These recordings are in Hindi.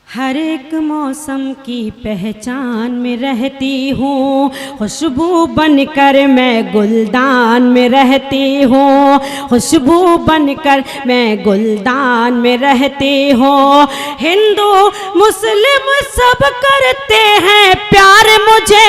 हर एक मौसम की पहचान में रहती हूँ, खुशबू बनकर मैं गुलदान में रहती हूँ, खुशबू बनकर मैं गुलदान में रहती हूँ। हिंदू मुस्लिम सब करते हैं प्यार मुझे,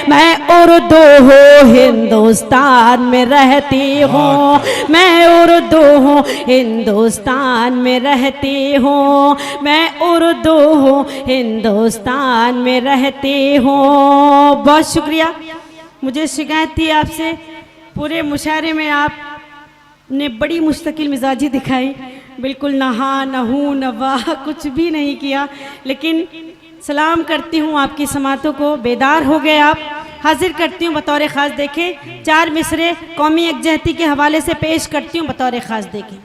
मैं उर्दू हूँ हिंदुस्तान में रहती हूँ, मैं उर्दू हूँ हिंदुस्तान में रहती हूँ, मैं उर्दू हूँ हिंदुस्तान में रहती हूँ। बहुत शुक्रिया। मुझे शिकायत थी आपसे, पूरे मुशायरे में आपने बड़ी मुस्तकिल मिजाजी दिखाई, बिल्कुल नहा नहू नवाह कुछ भी नहीं किया, लेकिन सलाम करती हूँ आपकी समातों को। बेदार हो गए आप। हाजिर करती हूँ बतौर ख़ास देखें 4 मिसरे कौमी यकजहती के हवाले से पेश करती हूँ बतौर ख़ास देखें।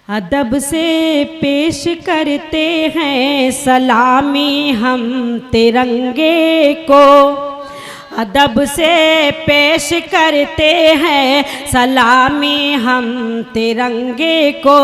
अदब से पेश करते हैं सलामी हम तिरंगे को, अदब से पेश करते हैं सलामी हम तिरंगे को,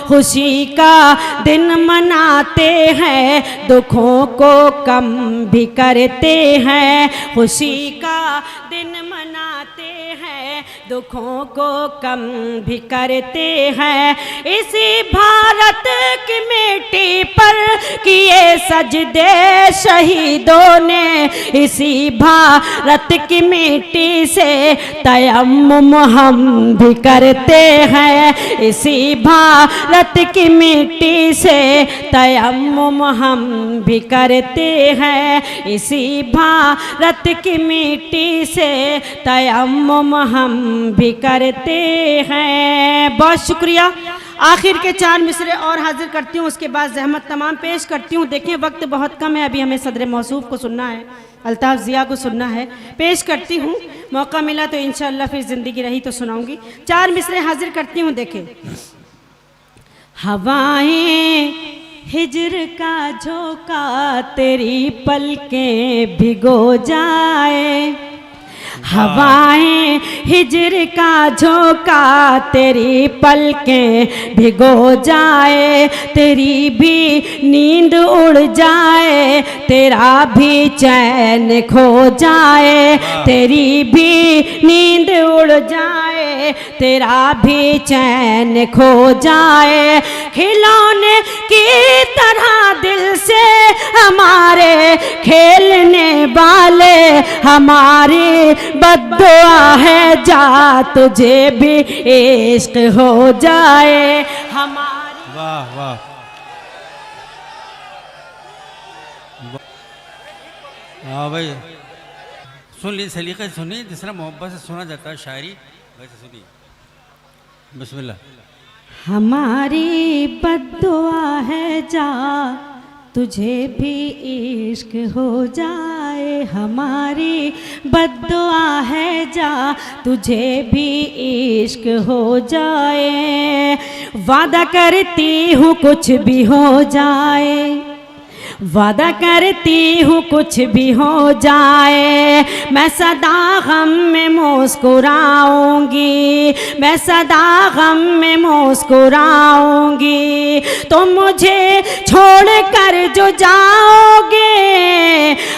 खुशी का दिन मनाते हैं दुखों को कम भी करते हैं, खुशी का दिन मनाते हैं दुखों को कम भी करते हैं। इसी भारत की मिट्टी पर किए सजदे शहीदों ने, इसी भारत की मिट्टी से तयम्मुम हम भी करते हैं, इसी भारत की मिट्टी से तयम्मुम हम भी करते हैं, इसी भारत की मिट्टी से तयम्मुम हम भी करते हैं। बहुत शुक्रिया। आखिर के 4 मिसरे और हाजिर करती हूँ, उसके बाद ज़हमत तमाम पेश करती हूँ। देखें वक्त बहुत कम है, अभी हमें सदर मौसूफ को सुनना है, अल्ताफ़ ज़िया को सुनना है। पेश करती हूँ, मौका मिला तो इंशाअल्लाह फिर ज़िंदगी रही तो सुनाऊंगी। 4 मिसरे हाजिर करती हूँ। देखें। हवाएं हिज्र का झोंका तेरी पलकें भिगो जाए, हवाएं हिज्र का झोंका तेरी पलकें भिगो जाए, तेरी भी नींद उड़ जाए, तेरा भी चैन खो जाए, तेरी भी नींद उड़ जाए, तेरा भी चैन खो जाए। खिलौने की तरह दिल से हमारे खेलने वाले, हमारी बद्दुआ है जा तुझे भी इश्क हो जाए हमारी। वाह वाह, हाँ भाई सुन ली, सलीके से सुनिए, जिस तरह मोहब्बत से सुना जाता है शायरी वैसे सुनिए। बिस्मिल्लाह। हमारी बद्दुआ है जा तुझे भी इश्क हो जाए, हमारी बद्दुआ है जा तुझे भी इश्क हो जाए। वादा करती हूँ कुछ भी हो जाए, वादा करती हूँ कुछ भी हो जाए, मैं सदा गम में मुस्कुराऊंगी, मैं सदा गम में मुस्कुराऊंगी। तो मुझे छोड़ कर जो जाओगे,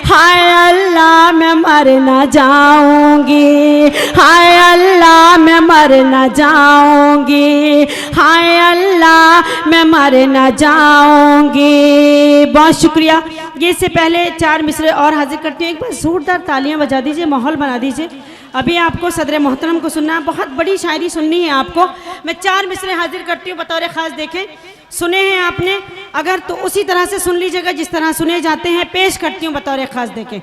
हाय अल्लाह मैं मर न जाऊंगी, हाय अल्लाह मैं मर न जाऊंगी, हाय अल्लाह मैं मर न जाऊंगी। बहुत शुक्रिया। ये से पहले 4 मिसरे और हाजिर करती हूँ। एक बार जोरदार तालियां बजा दीजिए, माहौल बना दीजिए। अभी आपको सदर मोहतरम को सुनना है, बहुत बड़ी शायरी सुननी है आपको। मैं 4 मिसरे हाजिर करती हूँ बतौर ख़ास। देखें, सुने हैं आपने, अगर तो उसी तरह से सुन लीजिएगा जिस तरह सुने जाते हैं। पेश करती हूँ बतौर ख़ास। देखें।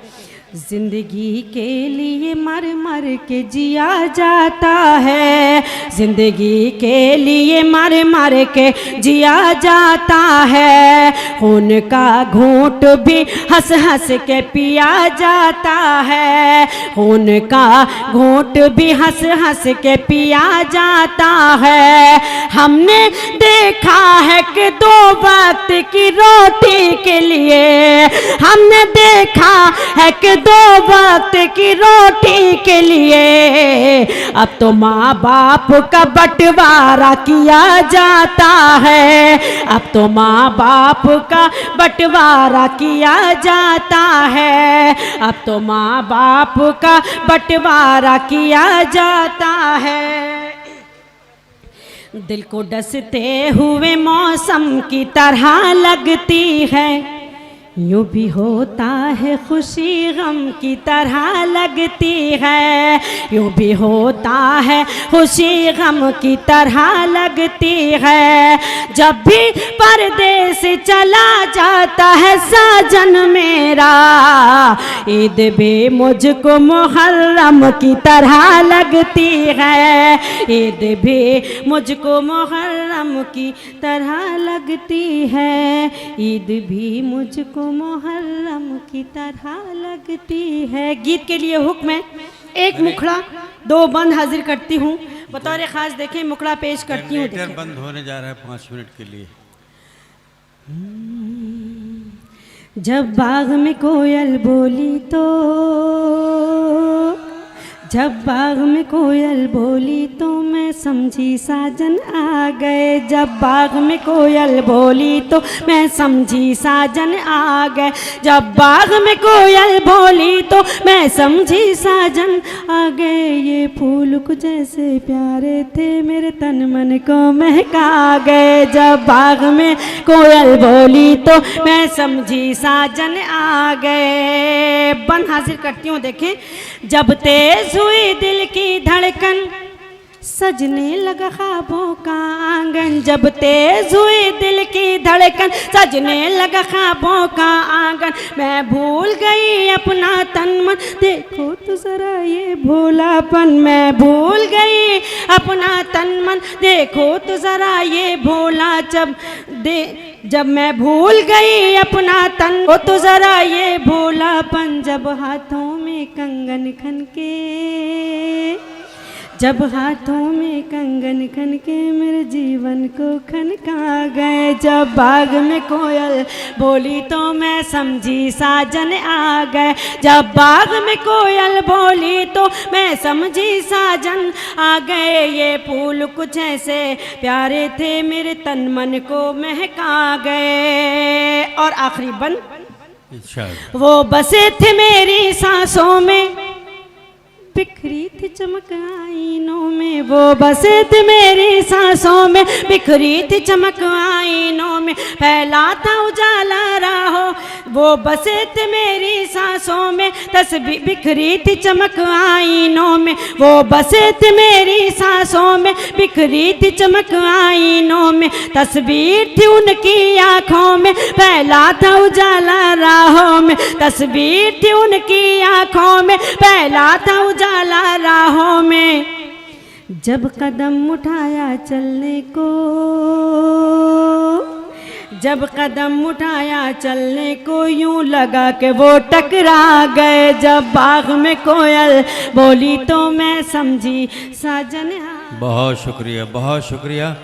जिंदगी के लिए मर मर के जिया जाता है, जिंदगी के लिए मर मर के जिया जाता है, खून का घूंट भी हंस हंस के पिया जाता है, खून का घूंट भी हंस हंस के पिया जाता है। हमने देखा है कि 2 वक्त की रोटी के लिए, हमने देखा है कि दो वक्त की रोटी के लिए। अब तो माँ बाप का बंटवारा किया जाता है, अब तो माँ बाप का बंटवारा किया जाता है, अब तो माँ बाप का बंटवारा किया जाता है। दिल को डसते हुए मौसम की तरह लगती है, यूं भी होता है खुशी गम की तरह लगती है, यूं भी होता है खुशी गम की तरह लगती है। जब भी परदेस चला जाता है साजन मेरा, ईद भी मुझको मुहर्रम की तरह लगती है, ईद भी मुझको मुहर्रम की तरह लगती है, ईद भी मुझको मुहर्रम की तरह लगती है। गीत के लिए हुक्म है, एक मुखड़ा दो बंद हाजिर करती हूँ, बतौर खास देखें मुखड़ा पेश करती हूँ। जनरेटर बंद होने जा रहा है 5 मिनट के लिए। जब बाग में कोयल बोली तो, जब बाग में कोयल बोली तो मैं समझी साजन आ गए, जब बाग में कोयल बोली तो मैं समझी साजन आ गए, जब बाग में कोयल बोली तो मैं समझी साजन आ गए। ये फूल कुछ जैसे प्यारे थे मेरे तन मन को महका गए, जब बाग में कोयल बोली तो मैं समझी साजन आ गए। बंद हाजिर करती हूँ, देखें। जब तेज हुई दिल की धड़कन सजने लगा ख्वाबों का आंगन, जब तेज हुई दिल की धड़कन सजने लगा ख्वाबों का आंगन, मैं भूल गई अपना तन मन, देखो तो जरा ये भोलापन, मैं भूल गई अपना तन मन, देखो तो जरा ये भोला, जब मैं भूल गई अपना तन को तो जरा ये भोलापन, जब हाथों में कंगन खनके, जब हाथों में कंगन खनके मेरे जीवन को खनका गए, जब बाग में कोयल बोली तो मैं समझी साजन आ गए, जब बाग में कोयल बोली तो मैं समझी साजन आ गए। ये फूल कुछ ऐसे प्यारे थे मेरे तन मन को महका गए। और आखिरी बंद। वो बसे थे मेरी सांसों में, बिखरी थी चमक आईनों में, वो बसे थे मेरी सांसों में, बिखरी थी चमक आईनों में, फैला था उजाला राहों, वो बसे थे मेरी सांसों में, तस्वीर बिखरी थी चमक आईनों में, वो बसे थे मेरी सांसों में, बिखरी थी चमक आईनों में, तस्वीर थी उनकी आँखों में, फैला था उजाला राहों में, तस्वीर थी उनकी आँखों में, फैला था उजाला राहों में। जब कदम उठाया चलने को, जब कदम उठाया चलने को यूं लगा कि वो टकरा गए, जब बाग में कोयल बोली तो मैं समझी साजन। बहुत शुक्रिया, बहुत शुक्रिया।